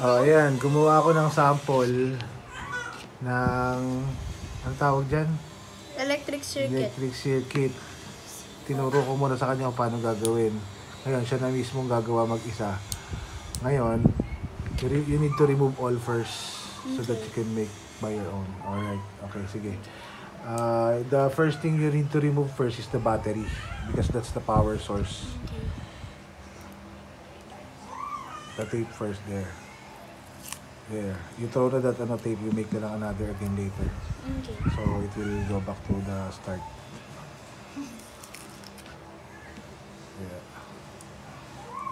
Oh, ayan. Gumawa ako ng sample ng, ang tawag dyan? Electric circuit. Electric circuit. Tinuro ko muna sa kanya kung paano gagawin. Ngayon, siya na mismong gagawa mag-isa. Ngayon, you need to remove all first so that you can make by your own. Alright. Okay, sige. The first thing you need to remove first is the battery because that's the power source. Okay. The tape first there. There. You throw na that tape, you make na lang another again later. Okay. So it will go back to the start. Yeah.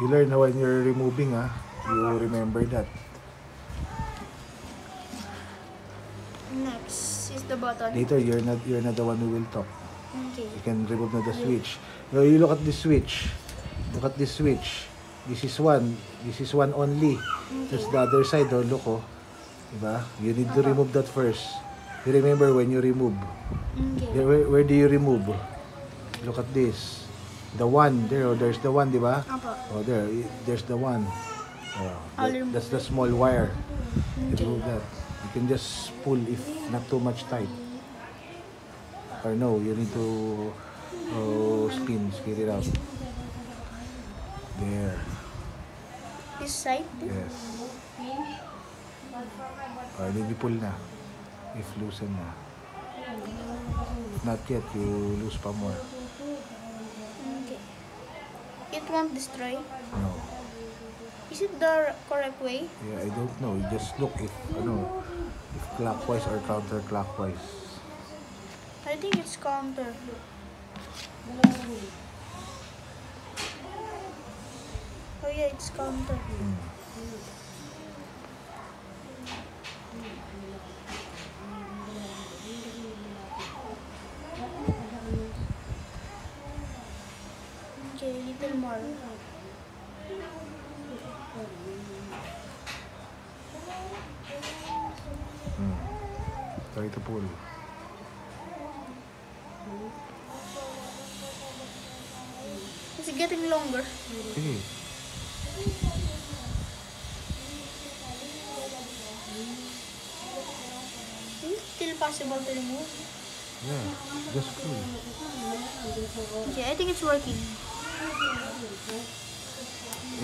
You learn na when you're removing, you remember that. Next is the button. Later, you're not the one who will talk. Okay. You can remove na the switch. Now you look at this switch. Look at this switch. This is one. This is one only. That's the other side. Oh, look, oh. Diba? You need to remove that first. You remember when you remove. Okay. Where do you remove? Look at this. The one. There, oh, there's the one, diba? Apa. Oh, there's the one. Oh, I'll remove that's the small wire. Okay. Remove that. You can just pull if not too much tight. Or no, you need to spin it out. There. This side. Yes. Or hindi pull na. If loosen na. If not yet, you lose pa more. Okay. It won't destroy. No. Is it the correct way? Yeah, I don't know. You just look if clockwise or counterclockwise. I think it's counter. Oh yeah, it's counter. Okay, little more. Try to pull. It's getting longer. Sige. Is it still possible to remove? Yeah, just pull. Okay, I think it's working.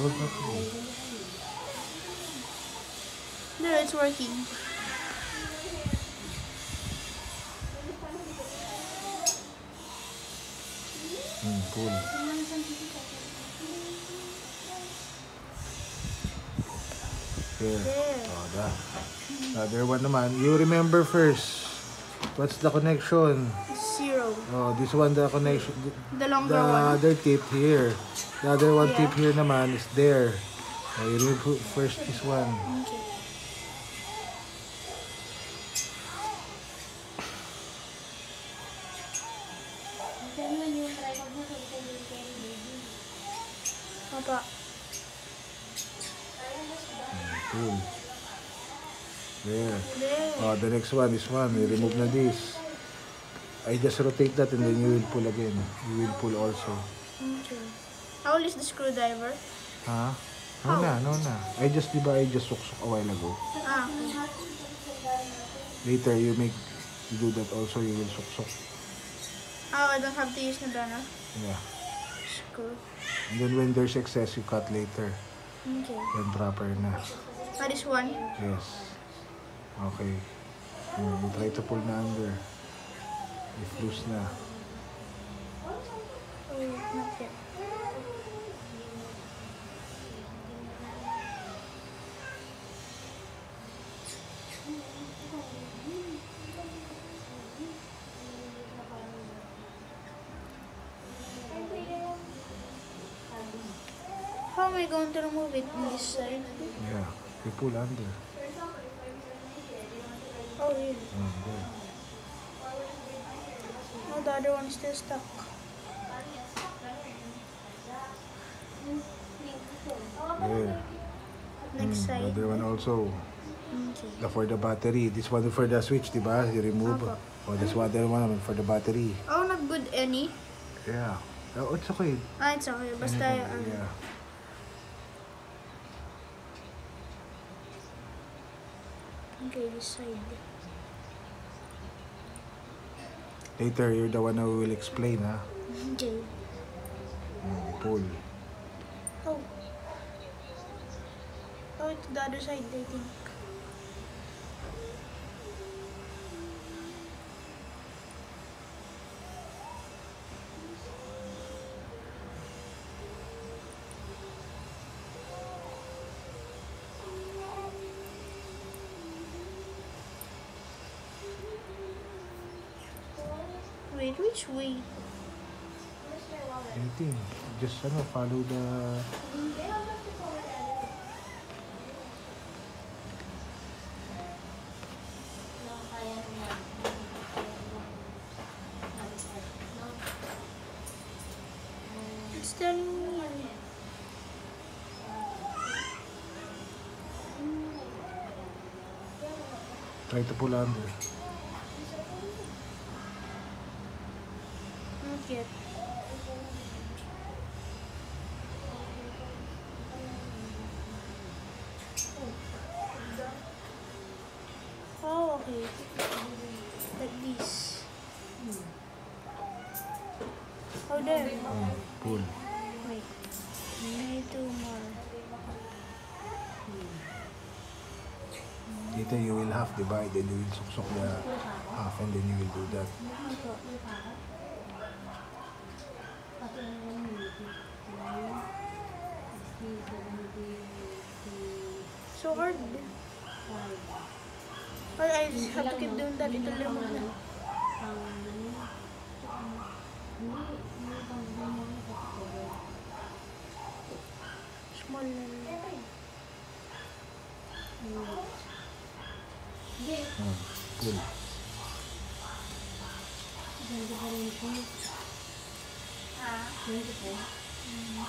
Hold na pull. No, it's working. Pull. There. There. Oh, that. The other one naman. You remember first. What's the connection? Zero. Oh, this one, the connection. The longer The one. other tip here. The other one Yeah. tip here naman is there. Oh, you remove first this one. Okay. Apa? Pull. There. There. Oh, the next one, this one. You remove na this. I just rotate that and then you will pull again. You will pull also. Okay. How is the screwdriver? Ha? No na, no na. I just suksok a while ago. Ah, okay. Later, you do that also. You will suksok. Oh, I don't have to use the banner. Yeah. Screw. And then when there's excess, you cut later. Okay. Then proper na. Ah, this one? Yes. Okay. You try to pull na under. If loose na. Oh, not yet. How am I going to remove it on this side? Yeah. You pull under. Oh, really? There. No, the other one is still stuck. There. Next The side. other one also. Okay. For the battery. This one for the switch, diba? You remove. Apo. Oh, this other one naman for the battery. Oh, not good any. Yeah. Oh, it's okay. Ah, it's okay. Basta, Yeah. Okay, this side. Later, you're the one who will explain, ha? Okay. Pull. Oh. Oh, it's the other side, I think. Wait, which way? Anything. Just, follow the... It's telling me. Try to pull under. Not yet. Oh, okay. Like this. Oh, there. Pull. Wait. Maybe two more. Later, you will half divide, then you will suksok the half, and then you will do that. So hard. Well, I just have to keep doing that. It'll remove na. Small na lang. Pull.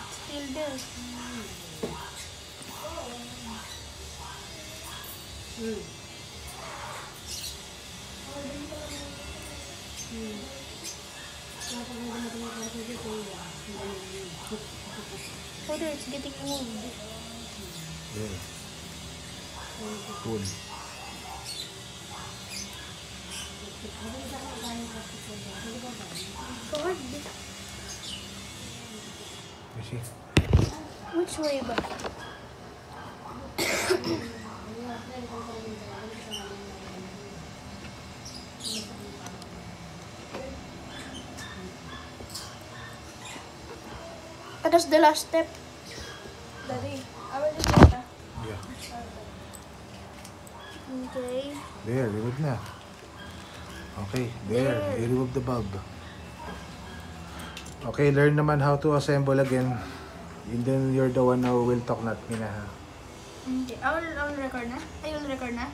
Still there. Oh, there, it's getting moved. There. Pull. So hard. You see? Which way ba? That's the last step. Daddy, I will do that. Yeah. Okay. There, remove na. Okay, there. You remove the bulb. Okay, learn naman how to assemble again. And then you're the one who will talk, not me na, ha? Okay. I will record na. I will record na.